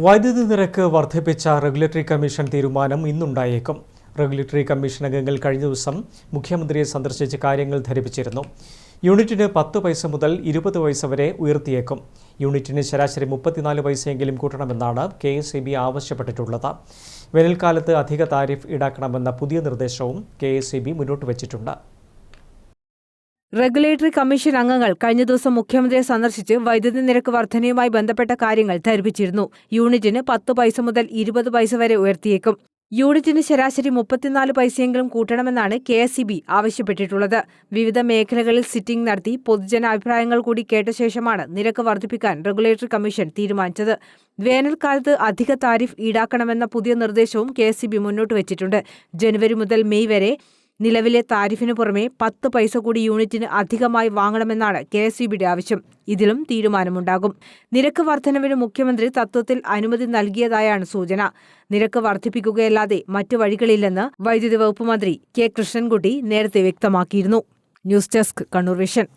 വൈദ്യുതി നിരക്ക് വർദ്ധിപ്പിച്ച റെഗുലേറ്ററി കമ്മീഷൻ തീരുമാനം ഇന്നുണ്ടായേക്കും. റെഗുലേറ്ററി കമ്മീഷൻ അംഗങ്ങൾ കഴിഞ്ഞ ദിവസം മുഖ്യമന്ത്രിയെ സന്ദർശിച്ച് കാര്യങ്ങൾ ധരിപ്പിച്ചിരുന്നു. യൂണിറ്റിന് 10 പൈസ മുതൽ 20 പൈസ വരെ ഉയർത്തിയേക്കും. യൂണിറ്റിന് ശരാശരി 34 പൈസയെങ്കിലും കൂട്ടണമെന്നാണ് KSEB ആവശ്യപ്പെട്ടിട്ടുള്ളത്. വേനൽക്കാലത്ത് അധിക താരിഫ് ഈടാക്കണമെന്ന പുതിയ നിർദ്ദേശവും KSEB മുന്നോട്ട് വച്ചിട്ടുണ്ട്. റെഗുലേറ്ററി കമ്മീഷൻ അംഗങ്ങൾ കഴിഞ്ഞ ദിവസം മുഖ്യമന്ത്രിയെ സന്ദർശിച്ച് വൈദ്യുതി നിരക്ക് വർധനയുമായി ബന്ധപ്പെട്ട കാര്യങ്ങൾ ധരിപ്പിച്ചിരുന്നു. യൂണിറ്റിന് 10 പൈസ മുതൽ 20 പൈസ വരെ ഉയർത്തിയേക്കും. യൂണിറ്റിന് ശരാശരി 34 പൈസയെങ്കിലും കൂട്ടണമെന്നാണ് KSEB ആവശ്യപ്പെട്ടിട്ടുള്ളത്. വിവിധ മേഖലകളിൽ സിറ്റിംഗ് നടത്തി പൊതുജന അഭിപ്രായങ്ങൾ കൂടി കേട്ട ശേഷമാണ് നിരക്ക് വർദ്ധിപ്പിക്കാൻ റെഗുലേറ്ററി കമ്മീഷൻ തീരുമാനിച്ചത്. വേനൽക്കാലത്ത് അധിക താരിഫ് ഈടാക്കണമെന്ന പുതിയ നിർദ്ദേശവും KSEB മുന്നോട്ട് വച്ചിട്ടുണ്ട്. ജനുവരി മുതൽ മെയ് വരെ നിലവിലെ താരിഫിന് പുറമെ 10 പൈസ കൂടി യൂണിറ്റിന് അധികമായി വാങ്ങണമെന്നാണ് KSEBയുടെ ആവശ്യം. ഇതിലും തീരുമാനമുണ്ടാകും. നിരക്ക് വർധനവിന് മുഖ്യമന്ത്രി തത്വത്തിൽ അനുമതി നൽകിയതായാണ് സൂചന. നിരക്ക് വർദ്ധിപ്പിക്കുകയല്ലാതെ മറ്റു വഴികളില്ലെന്ന് വൈദ്യുതി വകുപ്പ് മന്ത്രി K. കൃഷ്ണൻകുട്ടി നേരത്തെ വ്യക്തമാക്കിയിരുന്നു. News desk, Kannur vision.